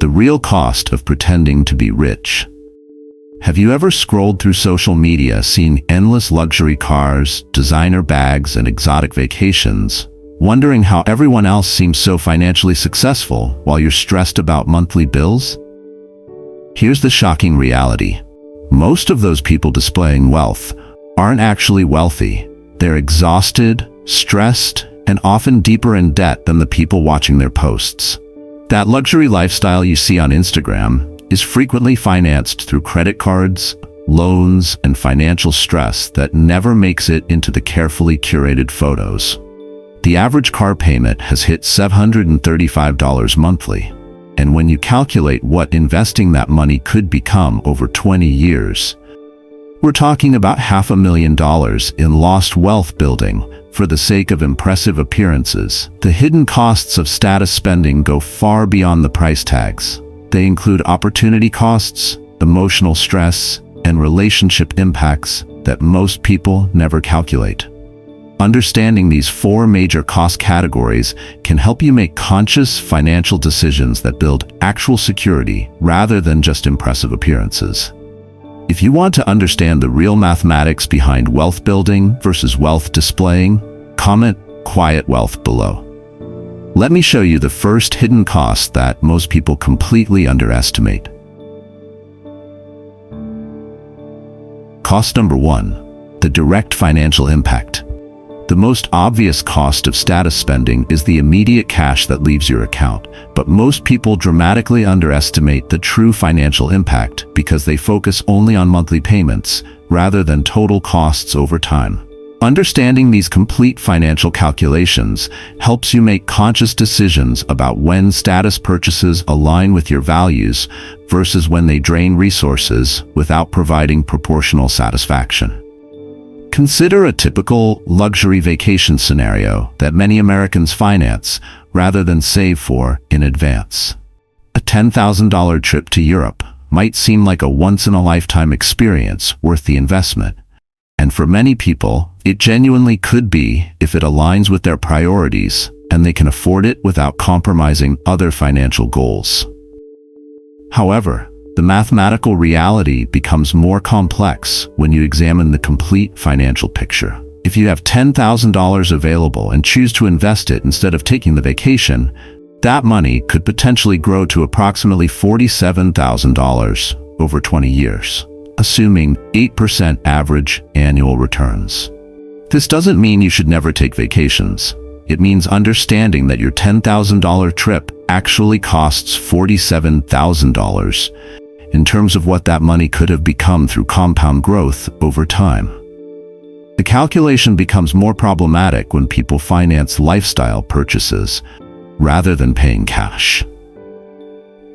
The real cost of pretending to be rich. Have you ever scrolled through social media seeing endless luxury cars, designer bags, and exotic vacations, wondering how everyone else seems so financially successful while you're stressed about monthly bills? Here's the shocking reality. Most of those people displaying wealth aren't actually wealthy. They're exhausted, stressed, and often deeper in debt than the people watching their posts. That luxury lifestyle you see on Instagram is frequently financed through credit cards, loans, and financial stress that never makes it into the carefully curated photos. The average car payment has hit $735 monthly. And when you calculate what investing that money could become over 20 years, we're talking about $500,000 in lost wealth building for the sake of impressive appearances. The hidden costs of status spending go far beyond the price tags. They include opportunity costs, emotional stress, and relationship impacts that most people never calculate. Understanding these four major cost categories can help you make conscious financial decisions that build actual security rather than just impressive appearances. If you want to understand the real mathematics behind wealth building versus wealth displaying, comment "quiet wealth" below. Let me show you the first hidden cost that most people completely underestimate. Cost number 1. The direct financial impact. The most obvious cost of status spending is the immediate cash that leaves your account, but most people dramatically underestimate the true financial impact because they focus only on monthly payments rather than total costs over time. Understanding these complete financial calculations helps you make conscious decisions about when status purchases align with your values versus when they drain resources without providing proportional satisfaction. Consider a typical luxury vacation scenario that many Americans finance rather than save for in advance. A $10,000 trip to Europe might seem like a once-in-a-lifetime experience worth the investment. And for many people, it genuinely could be if it aligns with their priorities and they can afford it without compromising other financial goals. However, the mathematical reality becomes more complex when you examine the complete financial picture. If you have $10,000 available and choose to invest it instead of taking the vacation, that money could potentially grow to approximately $47,000 over 20 years, assuming 8% average annual returns. This doesn't mean you should never take vacations. It means understanding that your $10,000 trip actually costs $47,000 in terms of what that money could have become through compound growth over time. The calculation becomes more problematic when people finance lifestyle purchases rather than paying cash.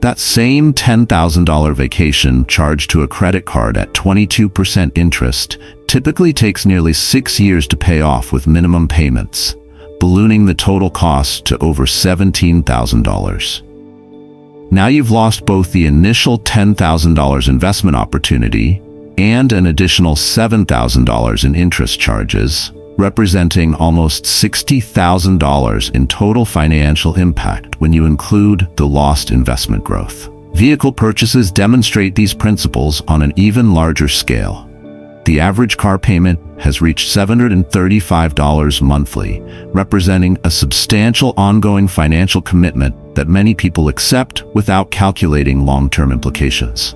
That same $10,000 vacation charged to a credit card at 22% interest typically takes nearly 6 years to pay off with minimum payments, ballooning the total cost to over $17,000. Now you've lost both the initial $10,000 investment opportunity and an additional $7,000 in interest charges, representing almost $60,000 in total financial impact when you include the lost investment growth. Vehicle purchases demonstrate these principles on an even larger scale. The average car payment has reached $735 monthly, representing a substantial ongoing financial commitment that many people accept without calculating long-term implications.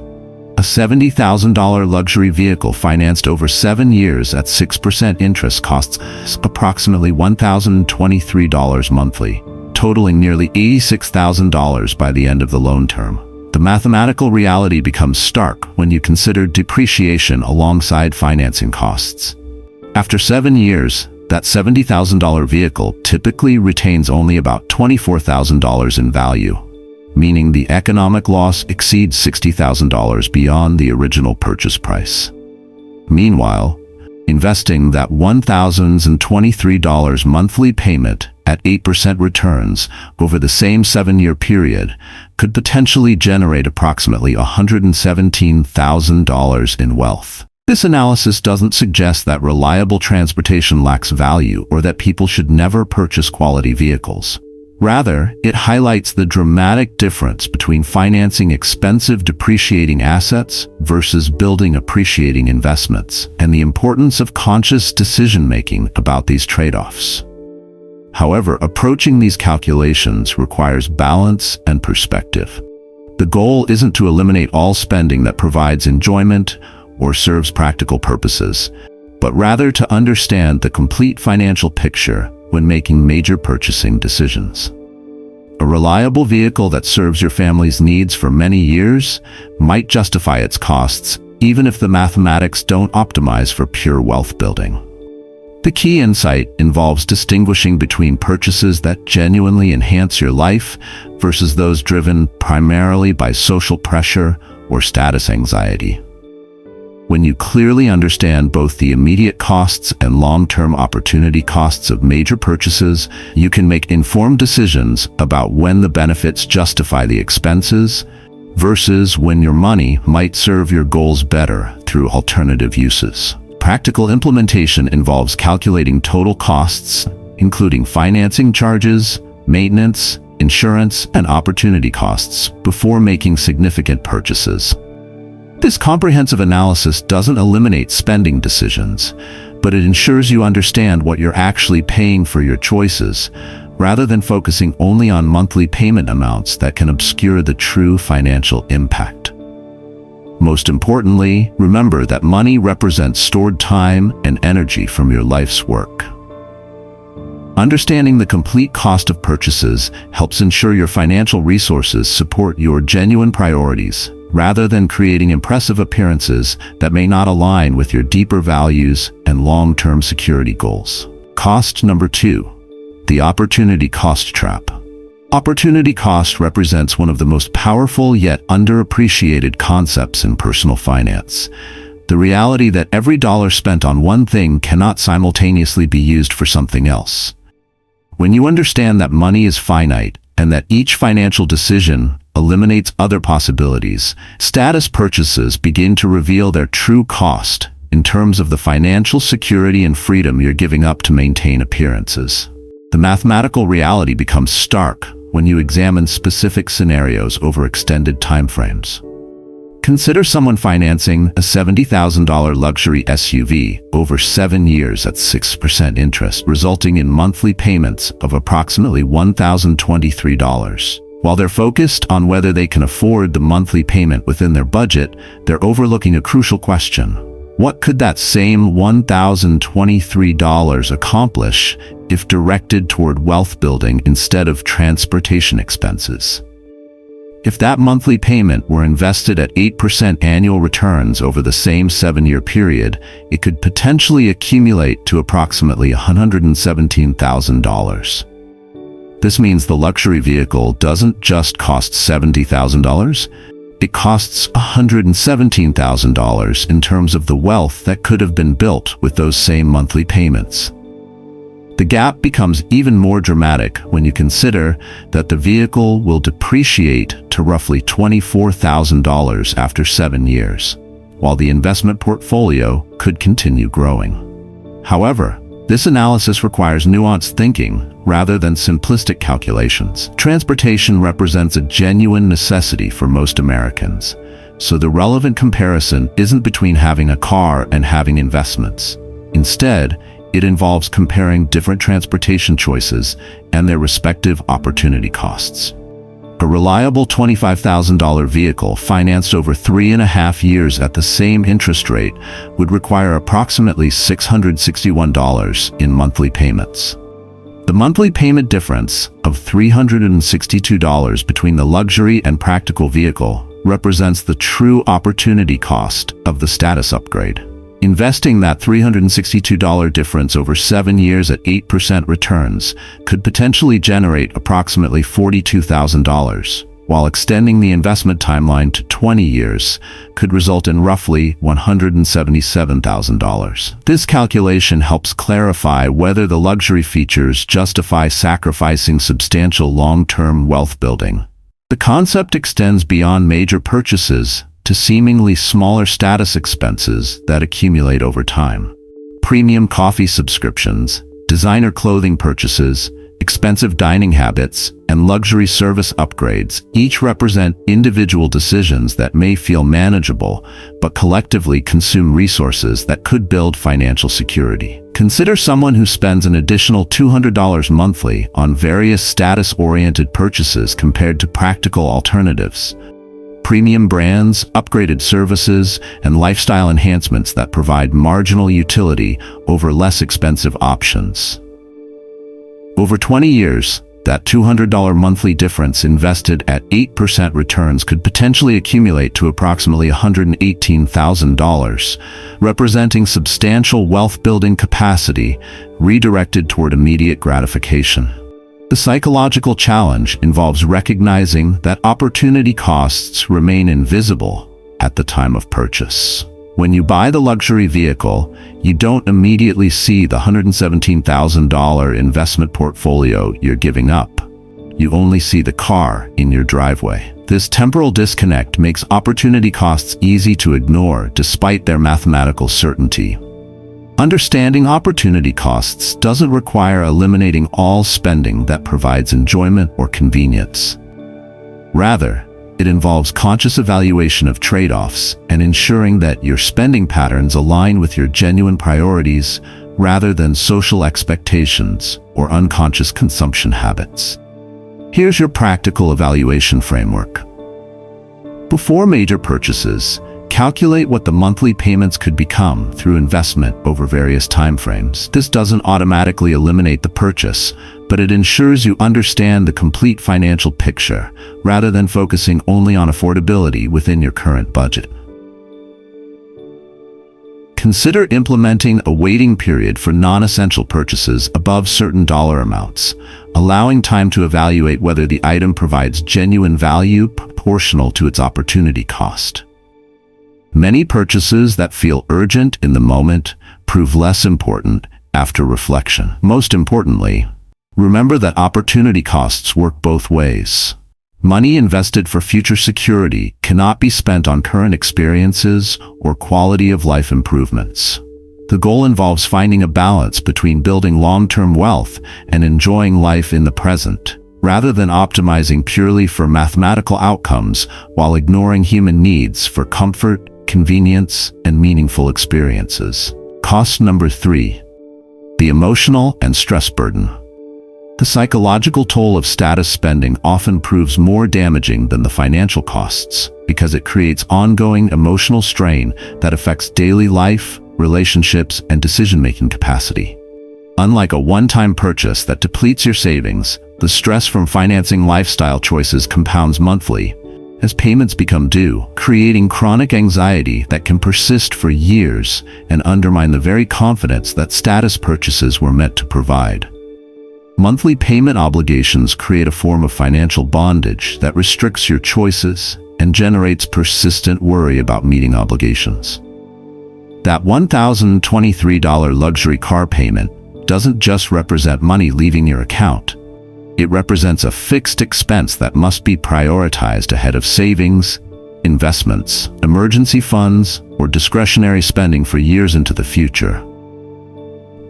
A $70,000 luxury vehicle financed over 7 years at 6% interest costs approximately $1,023 monthly, totaling nearly $86,000 by the end of the loan term. The mathematical reality becomes stark when you consider depreciation alongside financing costs. After 7 years, that $70,000 vehicle typically retains only about $24,000 in value, meaning the economic loss exceeds $60,000 beyond the original purchase price. Meanwhile, investing that $1,023 monthly payment at 8% returns over the same 7-year period could potentially generate approximately $117,000 in wealth. This analysis doesn't suggest that reliable transportation lacks value or that people should never purchase quality vehicles. Rather, it highlights the dramatic difference between financing expensive depreciating assets versus building appreciating investments, and the importance of conscious decision-making about these trade-offs. However, approaching these calculations requires balance and perspective. The goal isn't to eliminate all spending that provides enjoyment or serves practical purposes, but rather to understand the complete financial picture when making major purchasing decisions. A reliable vehicle that serves your family's needs for many years might justify its costs, even if the mathematics don't optimize for pure wealth building. The key insight involves distinguishing between purchases that genuinely enhance your life versus those driven primarily by social pressure or status anxiety. When you clearly understand both the immediate costs and long-term opportunity costs of major purchases, you can make informed decisions about when the benefits justify the expenses versus when your money might serve your goals better through alternative uses. Practical implementation involves calculating total costs, including financing charges, maintenance, insurance, and opportunity costs before making significant purchases. This comprehensive analysis doesn't eliminate spending decisions, but it ensures you understand what you're actually paying for your choices, rather than focusing only on monthly payment amounts that can obscure the true financial impact. Most importantly, remember that money represents stored time and energy from your life's work. Understanding the complete cost of purchases helps ensure your financial resources support your genuine priorities, rather than creating impressive appearances that may not align with your deeper values and long-term security goals. Cost number 2, the opportunity cost trap. Opportunity cost represents one of the most powerful yet underappreciated concepts in personal finance. The reality that every dollar spent on one thing cannot simultaneously be used for something else. When you understand that money is finite and that each financial decision eliminates other possibilities, status purchases begin to reveal their true cost in terms of the financial security and freedom you're giving up to maintain appearances. The mathematical reality becomes stark when you examine specific scenarios over extended timeframes. Consider someone financing a $70,000 luxury SUV over 7 years at 6% interest, resulting in monthly payments of approximately $1,023. While they're focused on whether they can afford the monthly payment within their budget, they're overlooking a crucial question. What could that same $1,023 accomplish if directed toward wealth building instead of transportation expenses? If that monthly payment were invested at 8% annual returns over the same 7-year period, it could potentially accumulate to approximately $117,000. This means the luxury vehicle doesn't just cost $70,000, it costs $117,000 in terms of the wealth that could have been built with those same monthly payments. The gap becomes even more dramatic when you consider that the vehicle will depreciate to roughly $24,000 after 7 years, while the investment portfolio could continue growing. However, this analysis requires nuanced thinking rather than simplistic calculations. Transportation represents a genuine necessity for most Americans, so the relevant comparison isn't between having a car and having investments. Instead, it involves comparing different transportation choices and their respective opportunity costs. A reliable $25,000 vehicle financed over 3.5 years at the same interest rate would require approximately $661 in monthly payments. The monthly payment difference of $362 between the luxury and practical vehicle represents the true opportunity cost of the status upgrade. Investing that $362 difference over 7 years at 8% returns could potentially generate approximately $42,000, while extending the investment timeline to 20 years could result in roughly $177,000. This calculation helps clarify whether the luxury features justify sacrificing substantial long-term wealth building. The concept extends beyond major purchases to seemingly smaller status expenses that accumulate over time. Premium coffee subscriptions, designer clothing purchases, expensive dining habits, and luxury service upgrades each represent individual decisions that may feel manageable, but collectively consume resources that could build financial security. Consider someone who spends an additional $200 monthly on various status-oriented purchases compared to practical alternatives. Premium brands, upgraded services, and lifestyle enhancements that provide marginal utility over less expensive options. Over 20 years, that $200 monthly difference invested at 8% returns could potentially accumulate to approximately $118,000, representing substantial wealth-building capacity redirected toward immediate gratification. The psychological challenge involves recognizing that opportunity costs remain invisible at the time of purchase. When you buy the luxury vehicle, you don't immediately see the $117,000 investment portfolio you're giving up. You only see the car in your driveway. This temporal disconnect makes opportunity costs easy to ignore despite their mathematical certainty. Understanding opportunity costs doesn't require eliminating all spending that provides enjoyment or convenience. Rather, it involves conscious evaluation of trade-offs and ensuring that your spending patterns align with your genuine priorities rather than social expectations or unconscious consumption habits. Here's your practical evaluation framework. Before major purchases, calculate what the monthly payments could become through investment over various timeframes. This doesn't automatically eliminate the purchase, but it ensures you understand the complete financial picture rather than focusing only on affordability within your current budget. Consider implementing a waiting period for non-essential purchases above certain dollar amounts, allowing time to evaluate whether the item provides genuine value proportional to its opportunity cost. Many purchases that feel urgent in the moment prove less important after reflection. Most importantly, remember that opportunity costs work both ways. Money invested for future security cannot be spent on current experiences or quality of life improvements. The goal involves finding a balance between building long-term wealth and enjoying life in the present, rather than optimizing purely for mathematical outcomes while ignoring human needs for comfort, convenience, and meaningful experiences. Cost number 3. The emotional and stress burden. The psychological toll of status spending often proves more damaging than the financial costs because it creates ongoing emotional strain that affects daily life, relationships, and decision-making capacity. Unlike a one-time purchase that depletes your savings, the stress from financing lifestyle choices compounds monthly as payments become due, creating chronic anxiety that can persist for years and undermine the very confidence that status purchases were meant to provide. Monthly payment obligations create a form of financial bondage that restricts your choices and generates persistent worry about meeting obligations. That $1,023 luxury car payment doesn't just represent money leaving your account. It represents a fixed expense that must be prioritized ahead of savings, investments, emergency funds, or discretionary spending for years into the future.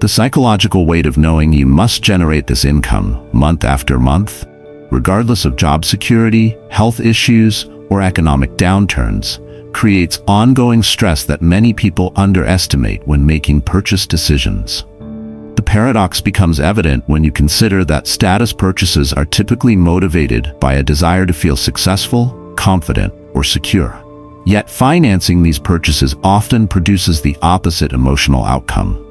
The psychological weight of knowing you must generate this income month after month, regardless of job security, health issues, or economic downturns, creates ongoing stress that many people underestimate when making purchase decisions. The paradox becomes evident when you consider that status purchases are typically motivated by a desire to feel successful, confident, or secure. Yet financing these purchases often produces the opposite emotional outcome.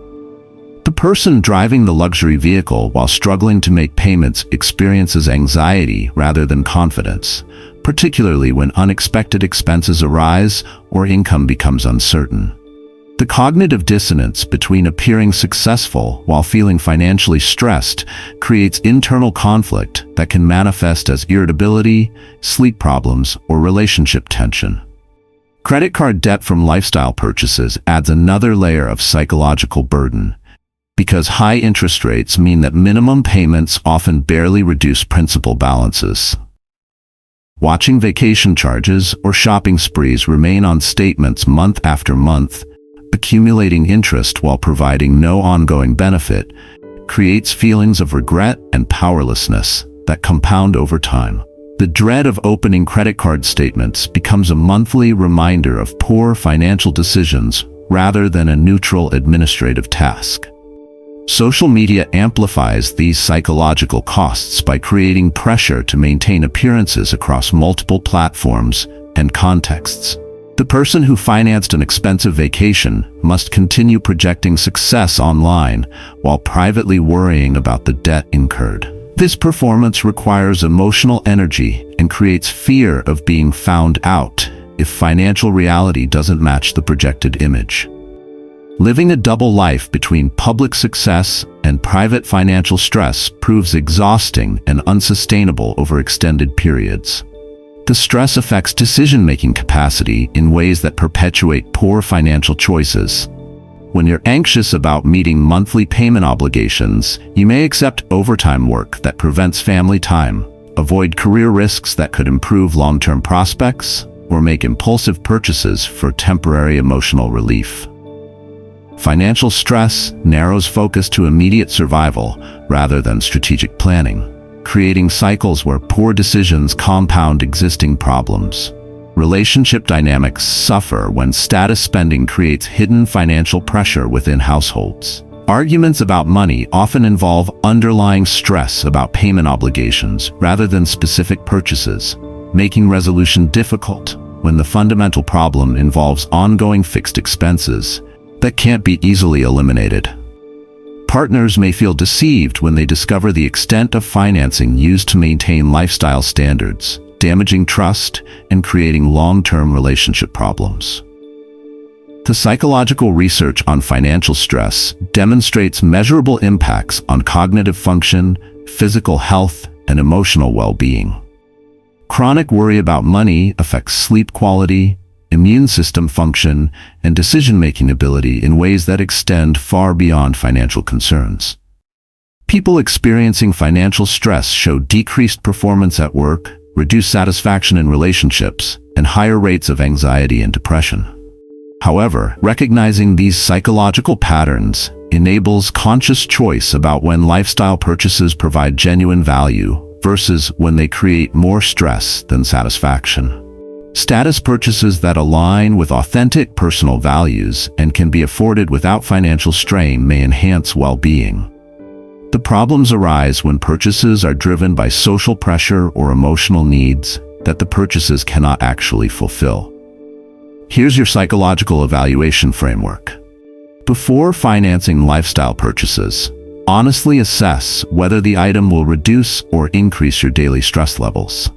The person driving the luxury vehicle while struggling to make payments experiences anxiety rather than confidence, particularly when unexpected expenses arise or income becomes uncertain. The cognitive dissonance between appearing successful while feeling financially stressed creates internal conflict that can manifest as irritability, sleep problems, or relationship tension. Credit card debt from lifestyle purchases adds another layer of psychological burden, because high interest rates mean that minimum payments often barely reduce principal balances. Watching vacation charges or shopping sprees remain on statements month after month, accumulating interest while providing no ongoing benefit, creates feelings of regret and powerlessness that compound over time. The dread of opening credit card statements becomes a monthly reminder of poor financial decisions rather than a neutral administrative task. Social media amplifies these psychological costs by creating pressure to maintain appearances across multiple platforms and contexts. The person who financed an expensive vacation must continue projecting success online while privately worrying about the debt incurred. This performance requires emotional energy and creates fear of being found out if financial reality doesn't match the projected image. Living a double life between public success and private financial stress proves exhausting and unsustainable over extended periods. The stress affects decision-making capacity in ways that perpetuate poor financial choices. When you're anxious about meeting monthly payment obligations, you may accept overtime work that prevents family time, avoid career risks that could improve long-term prospects, or make impulsive purchases for temporary emotional relief. Financial stress narrows focus to immediate survival rather than strategic planning, creating cycles where poor decisions compound existing problems. Relationship dynamics suffer when status spending creates hidden financial pressure within households. Arguments about money often involve underlying stress about payment obligations rather than specific purchases, making resolution difficult when the fundamental problem involves ongoing fixed expenses that can't be easily eliminated. Partners may feel deceived when they discover the extent of financing used to maintain lifestyle standards, damaging trust and creating long-term relationship problems. The psychological research on financial stress demonstrates measurable impacts on cognitive function, physical health, and emotional well-being. Chronic worry about money affects sleep quality, immune system function, and decision-making ability in ways that extend far beyond financial concerns. People experiencing financial stress show decreased performance at work, reduced satisfaction in relationships, and higher rates of anxiety and depression. However, recognizing these psychological patterns enables conscious choice about when lifestyle purchases provide genuine value versus when they create more stress than satisfaction. Status purchases that align with authentic personal values and can be afforded without financial strain may enhance well-being. The problems arise when purchases are driven by social pressure or emotional needs that the purchases cannot actually fulfill. Here's your psychological evaluation framework. Before financing lifestyle purchases, honestly assess whether the item will reduce or increase your daily stress levels.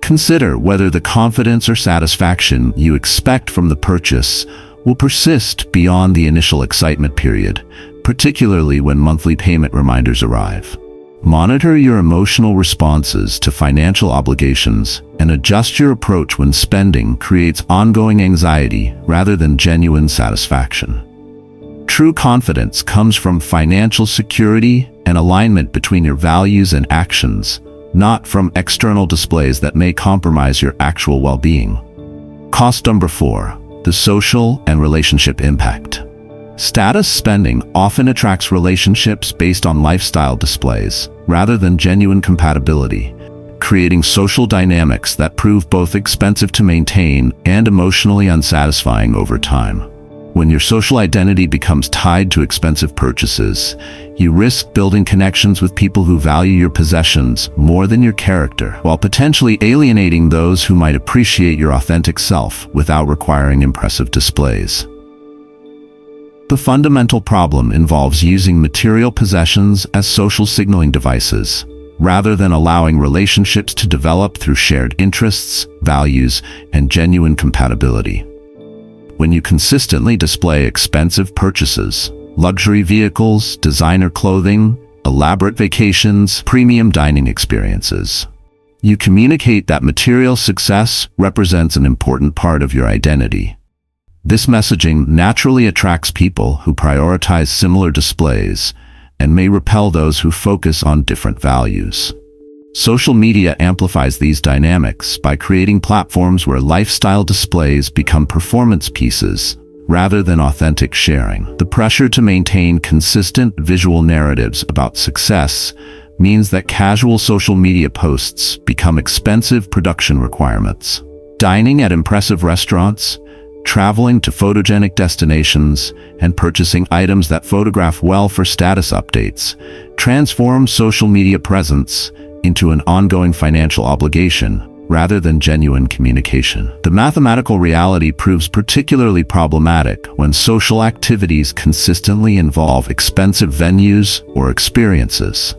Consider whether the confidence or satisfaction you expect from the purchase will persist beyond the initial excitement period, particularly when monthly payment reminders arrive. Monitor your emotional responses to financial obligations and adjust your approach when spending creates ongoing anxiety rather than genuine satisfaction. True confidence comes from financial security and alignment between your values and actions, not from external displays that may compromise your actual well-being. Cost number 4, the social and relationship impact. Status spending often attracts relationships based on lifestyle displays rather than genuine compatibility, creating social dynamics that prove both expensive to maintain and emotionally unsatisfying over time. When your social identity becomes tied to expensive purchases, you risk building connections with people who value your possessions more than your character, while potentially alienating those who might appreciate your authentic self without requiring impressive displays. The fundamental problem involves using material possessions as social signaling devices, rather than allowing relationships to develop through shared interests, values, and genuine compatibility. When you consistently display expensive purchases, luxury vehicles, designer clothing, elaborate vacations, premium dining experiences, you communicate that material success represents an important part of your identity. This messaging naturally attracts people who prioritize similar displays and may repel those who focus on different values. Social media amplifies these dynamics by creating platforms where lifestyle displays become performance pieces rather than authentic sharing. The pressure to maintain consistent visual narratives about success means that casual social media posts become expensive production requirements. Dining at impressive restaurants, traveling to photogenic destinations, and purchasing items that photograph well for status updates transform social media presence into an ongoing financial obligation rather than genuine communication. The mathematical reality proves particularly problematic when social activities consistently involve expensive venues or experiences.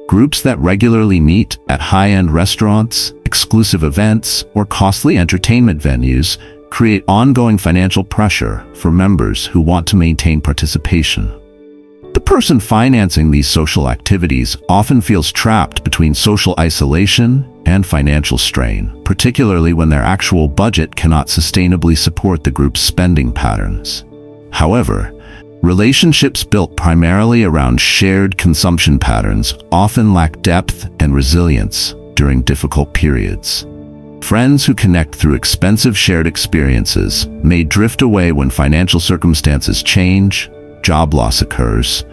Groups that regularly meet at high-end restaurants, exclusive events, or costly entertainment venues create ongoing financial pressure for members who want to maintain participation. The person financing these social activities often feels trapped between social isolation and financial strain, particularly when their actual budget cannot sustainably support the group's spending patterns. However, relationships built primarily around shared consumption patterns often lack depth and resilience during difficult periods. Friends who connect through expensive shared experiences may drift away when financial circumstances change, job loss occurs,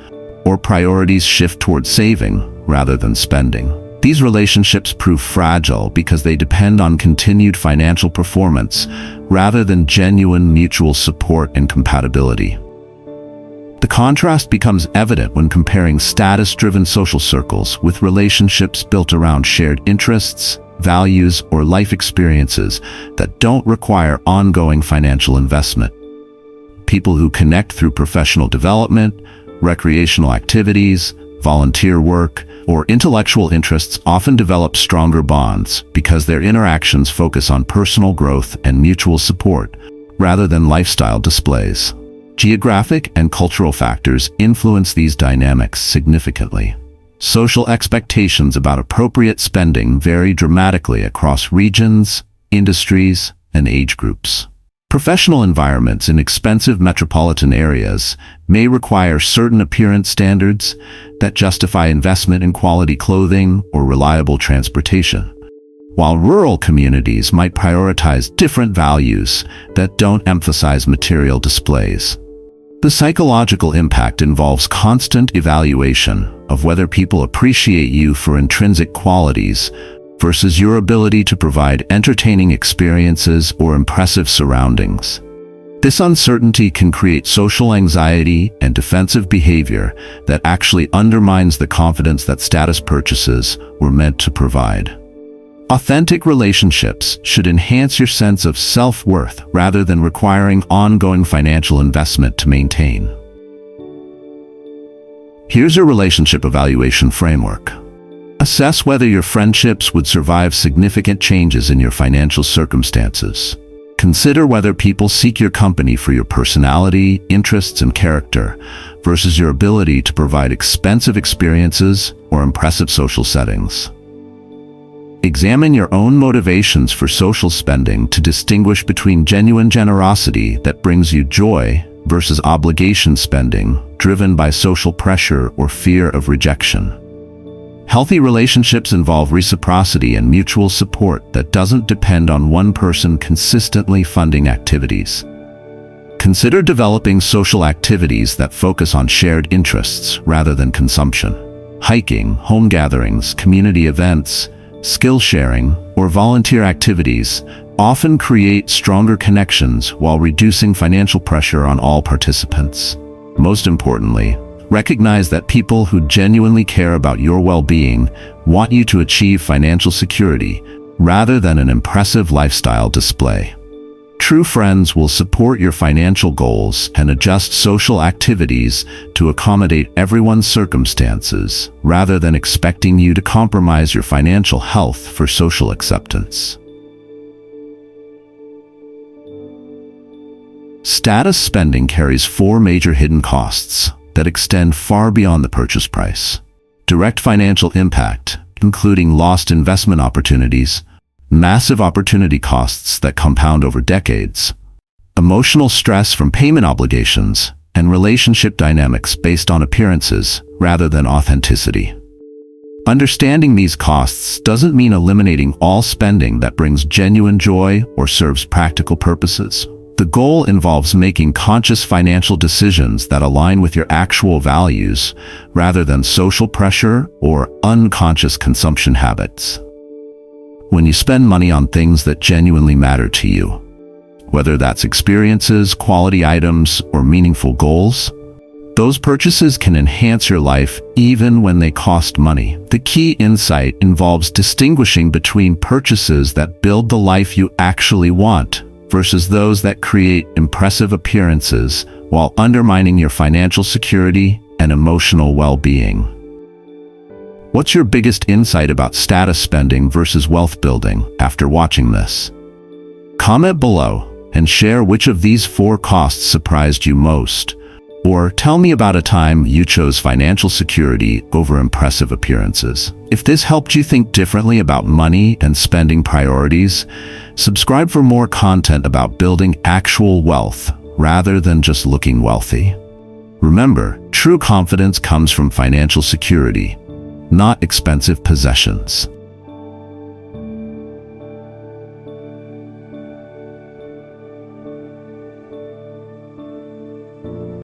or priorities shift toward saving rather than spending. These relationships prove fragile because they depend on continued financial performance rather than genuine mutual support and compatibility. The contrast becomes evident when comparing status-driven social circles with relationships built around shared interests, values, or life experiences that don't require ongoing financial investment. People who connect through professional development, recreational activities, volunteer work, or intellectual interests often develop stronger bonds because their interactions focus on personal growth and mutual support rather than lifestyle displays. Geographic and cultural factors influence these dynamics significantly. Social expectations about appropriate spending vary dramatically across regions, industries, and age groups. Professional environments in expensive metropolitan areas may require certain appearance standards that justify investment in quality clothing or reliable transportation, while rural communities might prioritize different values that don't emphasize material displays. The psychological impact involves constant evaluation of whether people appreciate you for intrinsic qualities versus your ability to provide entertaining experiences or impressive surroundings. This uncertainty can create social anxiety and defensive behavior that actually undermines the confidence that status purchases were meant to provide. Authentic relationships should enhance your sense of self-worth rather than requiring ongoing financial investment to maintain. Here's your relationship evaluation framework. Assess whether your friendships would survive significant changes in your financial circumstances. Consider whether people seek your company for your personality, interests, and character versus your ability to provide expensive experiences or impressive social settings. Examine your own motivations for social spending to distinguish between genuine generosity that brings you joy versus obligation spending driven by social pressure or fear of rejection. Healthy relationships involve reciprocity and mutual support that doesn't depend on one person consistently funding activities. Consider developing social activities that focus on shared interests rather than consumption. Hiking, home gatherings, community events, skill sharing, or volunteer activities often create stronger connections while reducing financial pressure on all participants. Most importantly, recognize that people who genuinely care about your well-being want you to achieve financial security rather than an impressive lifestyle display. True friends will support your financial goals and adjust social activities to accommodate everyone's circumstances rather than expecting you to compromise your financial health for social acceptance. Status spending carries 4 major hidden costs that extend far beyond the purchase price. Direct financial impact, including lost investment opportunities, massive opportunity costs that compound over decades, emotional stress from payment obligations, and relationship dynamics based on appearances rather than authenticity. Understanding these costs doesn't mean eliminating all spending that brings genuine joy or serves practical purposes. The goal involves making conscious financial decisions that align with your actual values, rather than social pressure or unconscious consumption habits. When you spend money on things that genuinely matter to you, whether that's experiences, quality items, or meaningful goals, those purchases can enhance your life even when they cost money. The key insight involves distinguishing between purchases that build the life you actually want versus those that create impressive appearances while undermining your financial security and emotional well-being. What's your biggest insight about status spending versus wealth building after watching this? Comment below and share which of these 4 costs surprised you most. Or tell me about a time you chose financial security over impressive appearances. If this helped you think differently about money and spending priorities, subscribe for more content about building actual wealth rather than just looking wealthy. Remember, true confidence comes from financial security, not expensive possessions.